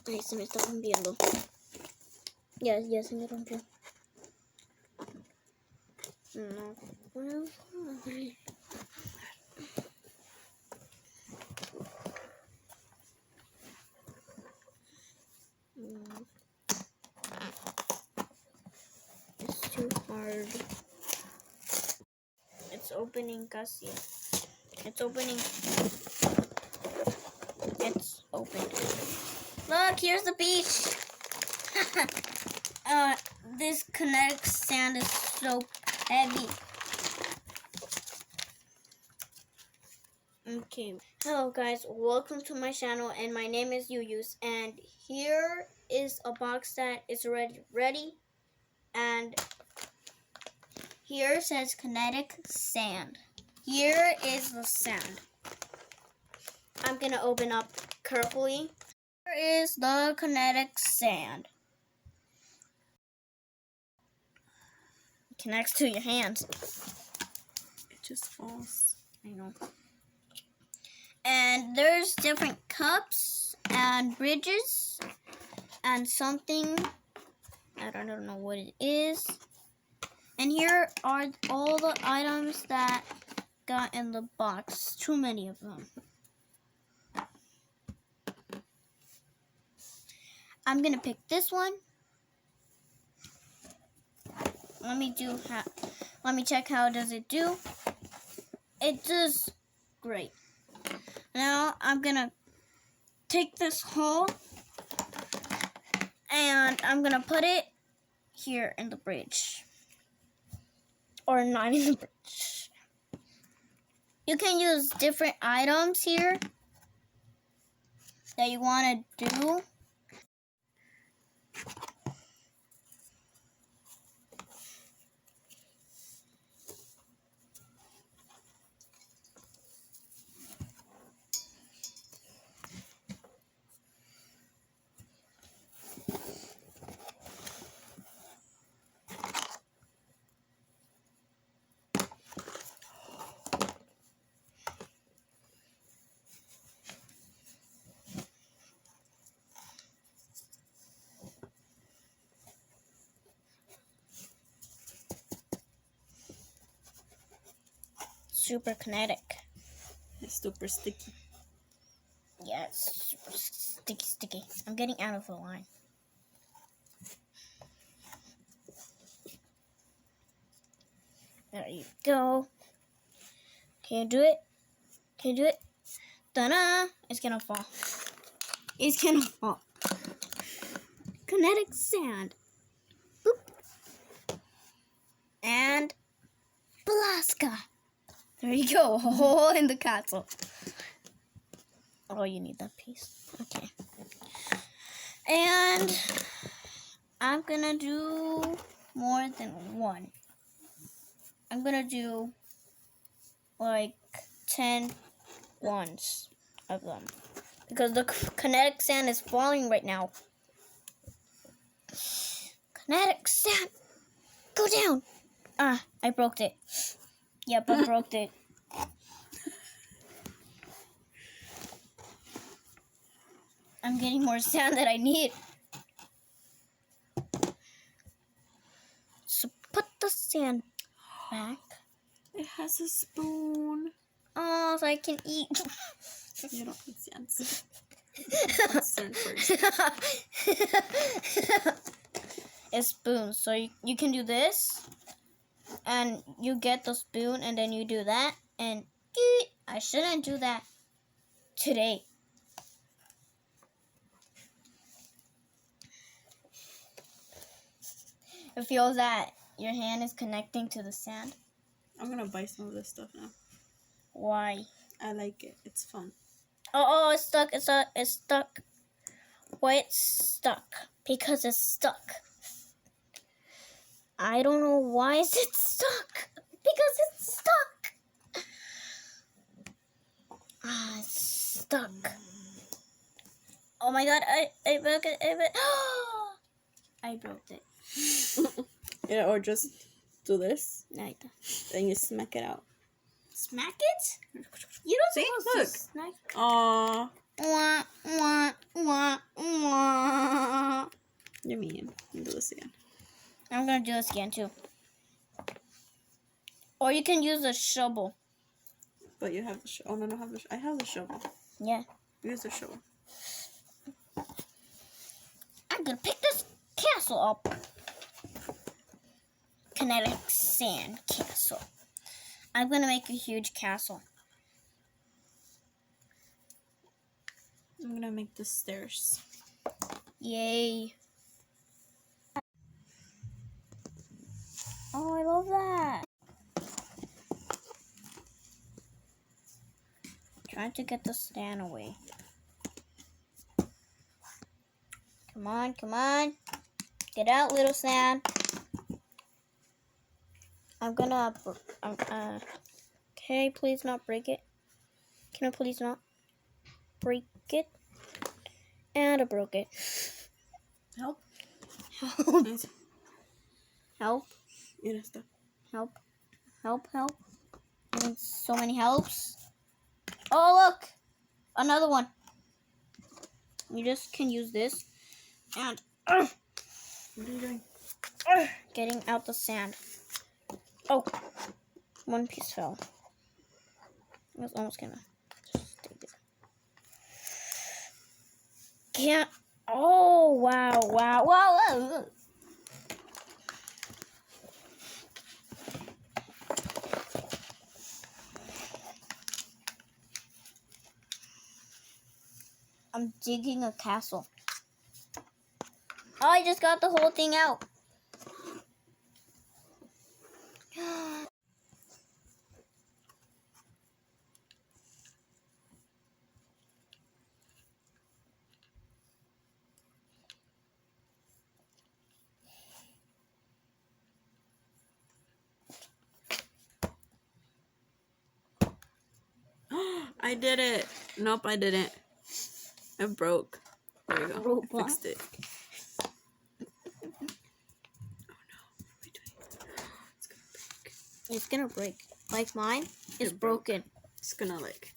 Ay, se me está rompiendo. Ya se me rompió. No puedo. It's too hard. It's opening, casi. It's opening. It's open. Look, here's the beach. This kinetic sand is so heavy. Okay. Hello guys, welcome to my channel, and my name is Yuyus, and here is a box that is already ready, and here says kinetic sand. Here is the sand. I'm gonna open up carefully. Here is the kinetic sand. It connects to your hands. It just falls. I know. And there's different cups and bridges and something. I don't know what it is. And here are all the items that got in the box. Too many of them. I'm gonna pick this one. Let me check how does it do. It does great. Now I'm gonna take this hole and I'm gonna put it here in the bridge. Or not in the bridge. You can use different items here that you wanna do. Super kinetic. It's super sticky. Yeah, it's super sticky. I'm getting out of the line. There you go. Can you do it? Can you do it? Ta-da! It's gonna fall. It's gonna fall. Kinetic sand. Boop. And Blaska. There you go. A hole in the castle. Oh, you need that piece. Okay. And I'm gonna do more than one. I'm gonna do like 10 ones of them. Because the kinetic sand is falling right now. Kinetic sand! Go down! Ah, I broke it. Yep, I broke it. I'm getting more sand that I need. So put the sand back. It has a spoon. Oh, so I can eat. You don't need sand. Let's turn first. It's spoons. So you can do this. And you get the spoon and then you do that. And I shouldn't do that today. It feels that your hand is connecting to the sand. I'm gonna buy some of this stuff now. Why? I like it. It's fun. Oh, it's stuck. It's stuck. Why it's stuck? Because it's stuck. I don't know why is it stuck. Because it's stuck. Ah, it's stuck. Oh my god, I broke it. I broke it. Yeah, or just do this. Right. Then you smack it out. Smack it? You don't See? supposed Look. to smack. Aww. Wah, wah, wah, wah. You're mean. Do this again. I'm gonna do this again too. Or you can use a shovel. But you have the shovel. Oh, no, no, I have the shovel. Yeah. Use the shovel. I'm gonna pick this castle up. Kinetic sand castle. I'm gonna make a huge castle. I'm gonna make the stairs. Yay. Oh, I love that. Trying to get the sand away. Come on, come on. Get out, little sand. I'm gonna, okay, please not break it. Can I please not break it? And I broke it. Help. Help. Nice. Help. Yeah, está. Help. Help, help. I need so many helps. Oh, look. Another one. You just can use this. And What are you doing? getting out the sand. Oh, one piece fell. I was almost gonna just take it. Can't. Oh, wow, wow, wow, wow. I'm digging a castle. Oh, I just got the whole thing out. I did it. Nope, I didn't. It broke. There you go. Broke I fixed it. Oh no. What are we doing? It's gonna break. Like mine, it's It broke. broken. It's gonna like.